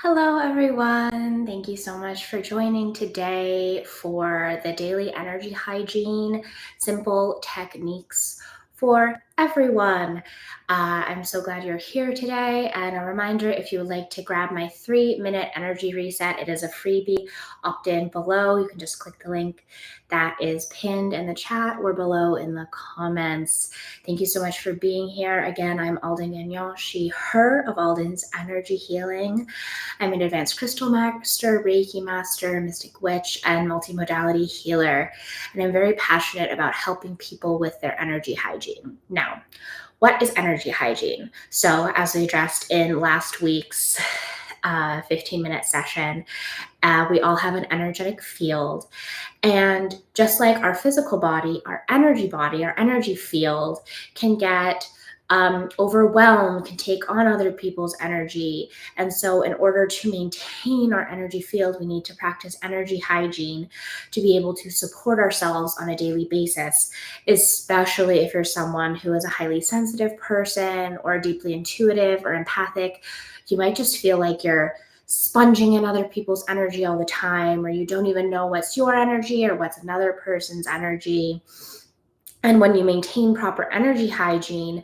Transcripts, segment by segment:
Hello, everyone. Thank you so much for joining today for the Daily Energy Hygiene Simple Techniques for Everyone. I'm so glad you're here today. And a reminder, if you would like to grab my 3-minute energy reset, it is a freebie opt-in below. You can just click the link that is pinned in the chat or below in the comments. Thank you so much for being here. Again, I'm Alden, she, her of Alden's Energy Healing. I'm an advanced crystal master, Reiki master, mystic witch, and multimodality healer. And I'm very passionate about helping people with their energy hygiene. Now, what is energy hygiene? So, as we addressed in last week's 15-minute session, we all have an energetic field. And just like our physical body, our energy field can get overwhelmed, can take on other people's energy. And so in order to maintain our energy field, we need to practice energy hygiene to be able to support ourselves on a daily basis, especially if you're someone who is a highly sensitive person or deeply intuitive or empathic. You might just feel like you're sponging in other people's energy all the time, or you don't even know what's your energy or what's another person's energy. And when you maintain proper energy hygiene,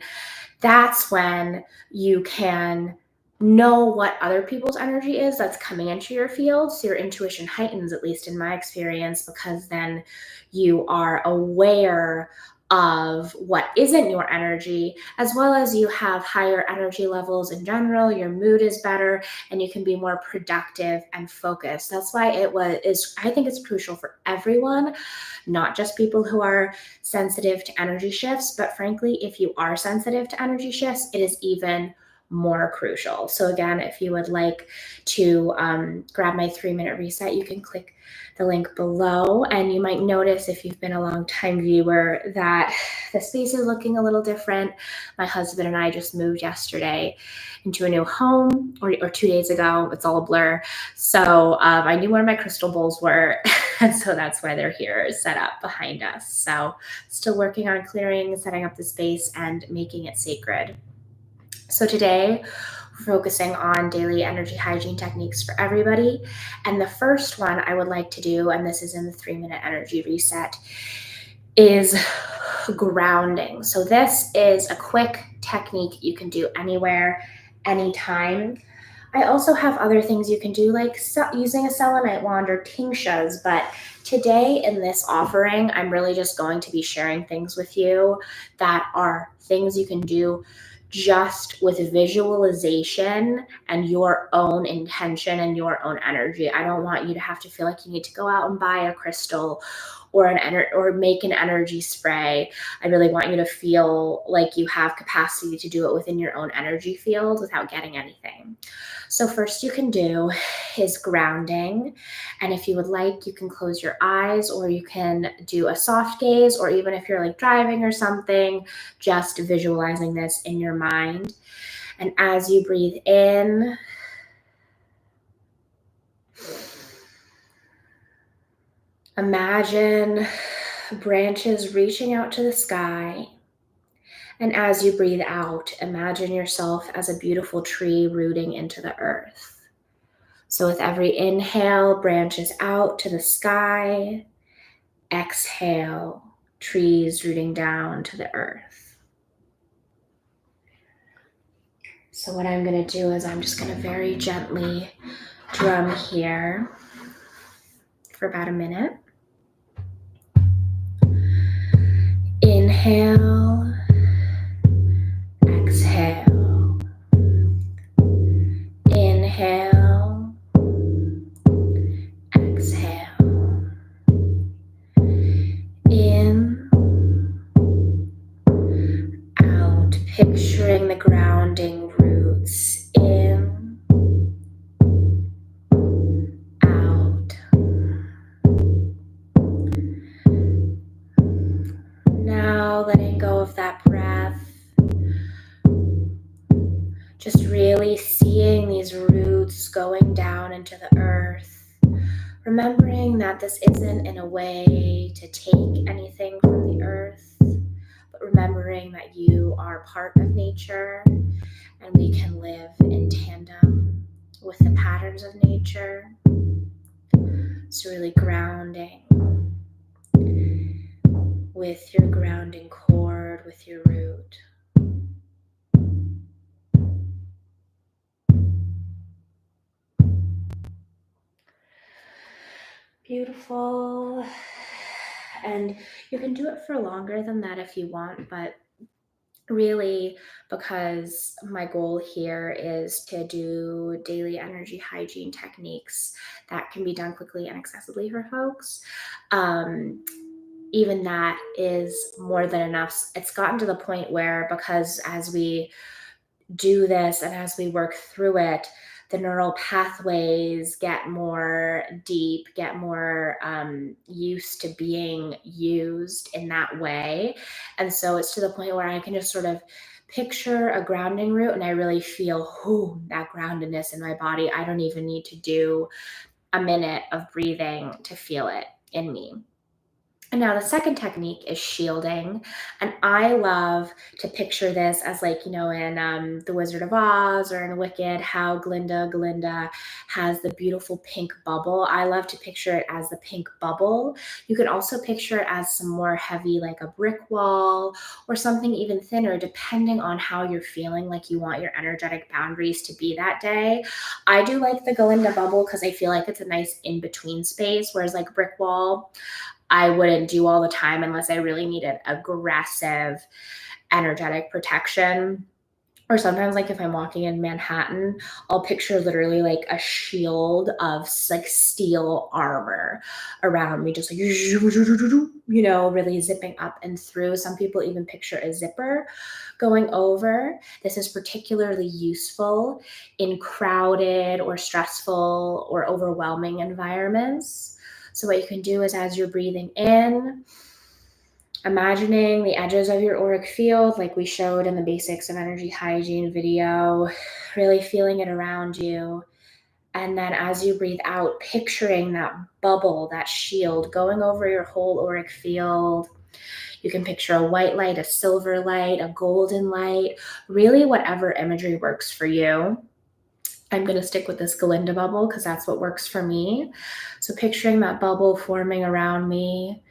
that's when you can know what other people's energy is that's coming into your field. So your intuition heightens, at least in my experience, because then you are aware of what isn't your energy, as well as you have higher energy levels in general, your mood is better, and you can be more productive and focused. That's why I think it's crucial for everyone, not just people who are sensitive to energy shifts, but frankly, if you are sensitive to energy shifts, it is even more crucial. So again, if you would like to grab my 3-minute reset, you can click the link below, and you might notice, if you've been a long time viewer, that the space is looking a little different. My husband and I just moved yesterday into a new home, or 2 days ago. It's all a blur. So I knew where my crystal bowls were, and so that's why they're here set up behind us. So still working on clearing, setting up the space, and making it sacred. So today, we're focusing on daily energy hygiene techniques for everybody. And the first one I would like to do, and this is in the 3-minute energy reset, is grounding. So this is a quick technique you can do anywhere, anytime. I also have other things you can do, like using a selenite wand or tinctures, but today in this offering, I'm really just going to be sharing things with you that are things you can do just with visualization and your own intention and your own energy. I don't want you to have to feel like you need to go out and buy a crystal or make an energy spray. I really want you to feel like you have capacity to do it within your own energy field without getting anything. So first you can do is grounding. And if you would like, you can close your eyes, or you can do a soft gaze, or even if you're like driving or something, just visualizing this in your mind. And as you breathe in, imagine branches reaching out to the sky. And as you breathe out, imagine yourself as a beautiful tree rooting into the earth. So with every inhale, branches out to the sky. Exhale, trees rooting down to the earth. So what I'm going to do is I'm just going to very gently drum here for about a minute. Inhale, exhale, inhale, exhale, in, out, picturing the grounding roots, in, out. Now letting go of that breath, just really seeing these roots going down into the earth, remembering that this isn't in a way to take anything from the earth, but remembering that you are part of nature and we can live in tandem with the patterns of nature. So really grounding with your grounding cord, with your root. Beautiful. And you can do it for longer than that if you want, but really, because my goal here is to do daily energy hygiene techniques that can be done quickly and accessibly for folks, even that is more than enough. It's gotten to the point where, because as we do this and as we work through it, the neural pathways get more deep, get more used to being used in that way. And so it's to the point where I can just sort of picture a grounding root and I really feel that groundedness in my body. I don't even need to do a minute of breathing to feel it in me. And now the second technique is shielding. And I love to picture this as like, in The Wizard of Oz or in Wicked, how Glinda has the beautiful pink bubble. I love to picture it as the pink bubble. You can also picture it as some more heavy, like a brick wall or something even thinner, depending on how you're feeling like you want your energetic boundaries to be that day. I do like the Glinda bubble because I feel like it's a nice in-between space, whereas like brick wall, I wouldn't do all the time unless I really needed aggressive energetic protection. Or sometimes, like if I'm walking in Manhattan, I'll picture literally like a shield of like steel armor around me, just like, really zipping up and through. Some people even picture a zipper going over. This is particularly useful in crowded or stressful or overwhelming environments. So what you can do is, as you're breathing in, imagining the edges of your auric field like we showed in the basics of energy hygiene video, really feeling it around you. And then as you breathe out, picturing that bubble, that shield going over your whole auric field. You can picture a white light, a silver light, a golden light, really whatever imagery works for you. I'm going to stick with this Glinda bubble because that's what works for me. So picturing that bubble forming around me,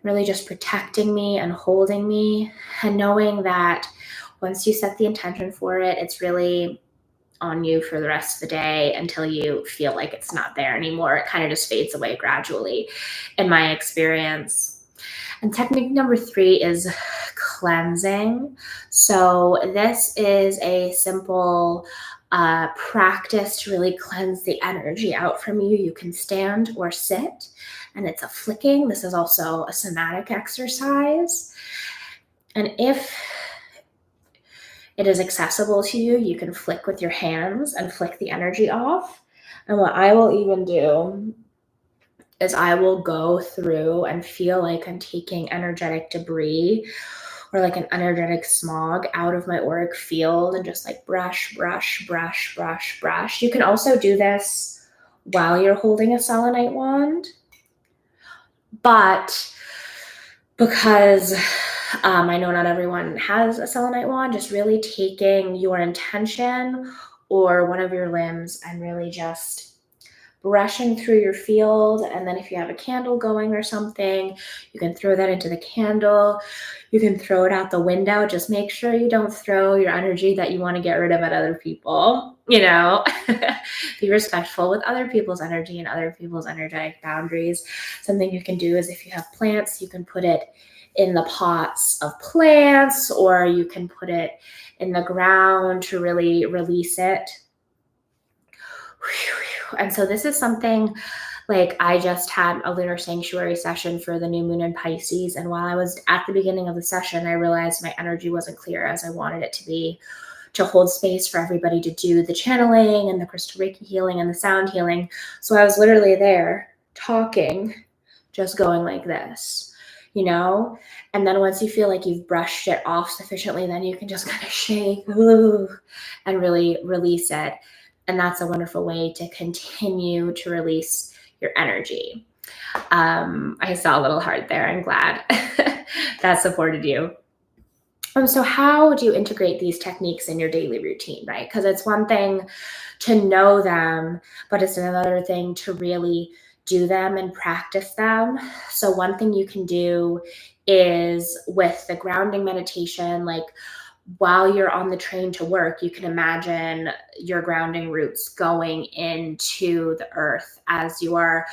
really just protecting me and holding me, and knowing that once you set the intention for it, it's really on you for the rest of the day until you feel like it's not there anymore. It kind of just fades away gradually, in my experience. And technique number 3 is cleansing. So this is a simple practice to really cleanse the energy out from you. You can stand or sit, and it's a flicking. This is also a somatic exercise. And if it is accessible to you, you can flick with your hands and flick the energy off. And what I will even do is I will go through and feel like I'm taking energetic debris or like an energetic smog out of my auric field and just like brush. You can also do this while you're holding a selenite wand, but because I know not everyone has a selenite wand, just really taking your intention or one of your limbs and really just brushing through your field. And then if you have a candle going or something, you can throw that into the candle. You can throw it out the window. Just make sure you don't throw your energy that you want to get rid of at other people. Be respectful with other people's energy and other people's energetic boundaries. Something you can do is, if you have plants, you can put it in the pots of plants, or you can put it in the ground to really release it. And so this is something like, I just had a lunar sanctuary session for the new moon in Pisces. And while I was at the beginning of the session, I realized my energy wasn't clear as I wanted it to be, to hold space for everybody to do the channeling and the crystal Reiki healing and the sound healing. So I was literally there talking, just going like this, And then once you feel like you've brushed it off sufficiently, then you can just kind of shake and really release it. And that's a wonderful way to continue to release your energy. I saw a little heart there. I'm glad that supported you. So how do you integrate these techniques in your daily routine, right? Because it's one thing to know them, but it's another thing to really do them and practice them. So one thing you can do is with the grounding meditation, like while you're on the train to work, you can imagine your grounding roots going into the earth as you are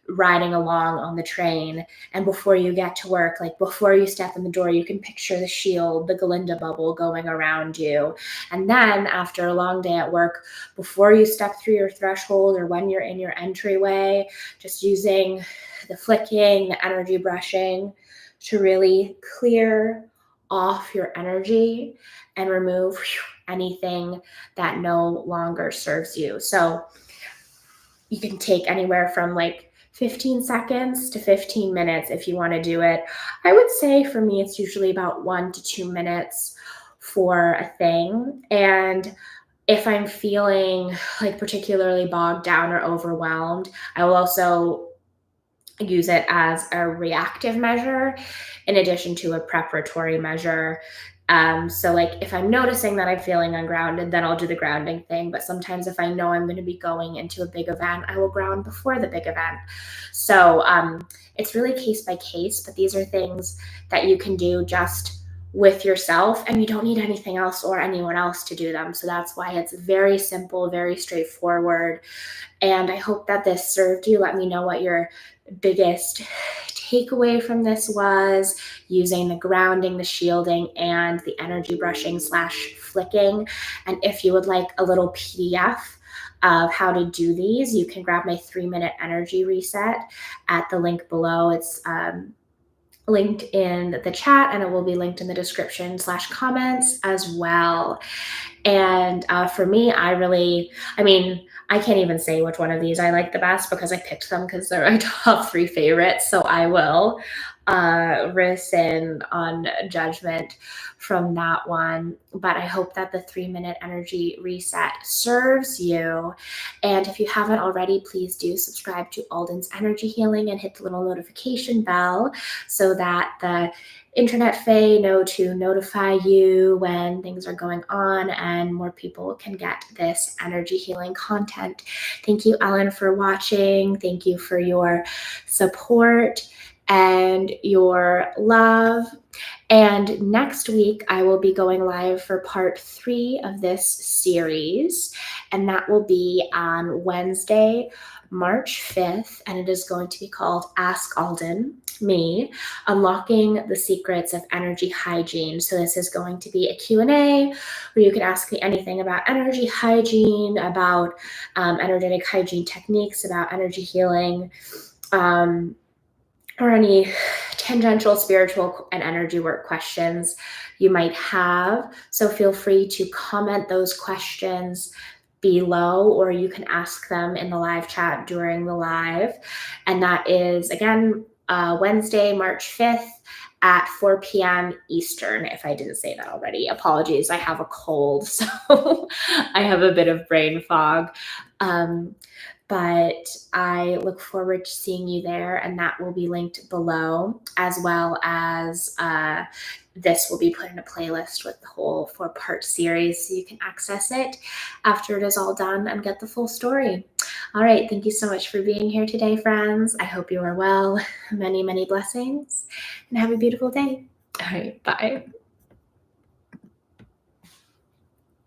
riding along on the train. And before you get to work, like before you step in the door, you can picture the shield, the Galinda bubble going around you. And then after a long day at work, before you step through your threshold or when you're in your entryway, just using the flicking, the energy brushing to really clear off your energy and remove anything that no longer serves you. So you can take anywhere from like 15 seconds to 15 minutes if you want to do it. I would say for me, it's usually about 1 to 2 minutes for a thing. And if I'm feeling like particularly bogged down or overwhelmed, I will also use it as a reactive measure in addition to a preparatory measure. So like if I'm noticing that I'm feeling ungrounded, then I'll do the grounding thing. But sometimes if I know I'm going to be going into a big event, I will ground before the big event. So it's really case by case, but these are things that you can do just with yourself, and you don't need anything else or anyone else to do them. So that's why it's very simple, very straightforward. And I hope that this served you. Let me know what your biggest takeaway from this was, using the grounding, the shielding, and the energy brushing / flicking. And if you would like a little PDF of how to do these, you can grab my 3-minute energy reset at the link below. It's linked in the chat, and it will be linked in the description / comments as well. And for me, I can't even say which one of these I like the best because I picked them because they're my top 3 favorites. So I will rescind on judgment from that one. But I hope that the 3-minute energy reset serves you. And if you haven't already, please do subscribe to Alden's Energy Healing and hit the little notification bell so that the internet fae know to notify you when things are going on and more people can get this energy healing content. Thank you, Ellen, for watching. Thank you for your support and your love. And next week, I will be going live for part 3 of this series, and that will be on Wednesday, March 5th, and it is going to be called Ask Alden, Me, Unlocking the Secrets of Energy Hygiene. So this is going to be a Q&A where you can ask me anything about energy hygiene, about energetic hygiene techniques, about energy healing, or any tangential, spiritual, and energy work questions you might have. So feel free to comment those questions below, or you can ask them in the live chat during the live. And that is, again, Wednesday, March 5th at 4 p.m. Eastern, if I didn't say that already. Apologies, I have a cold, so I have a bit of brain fog. But I look forward to seeing you there, and that will be linked below, as well as this will be put in a playlist with the whole 4-part series so you can access it after it is all done and get the full story. All right, thank you so much for being here today, friends. I hope you are well. Many, many blessings, and have a beautiful day. All right, bye.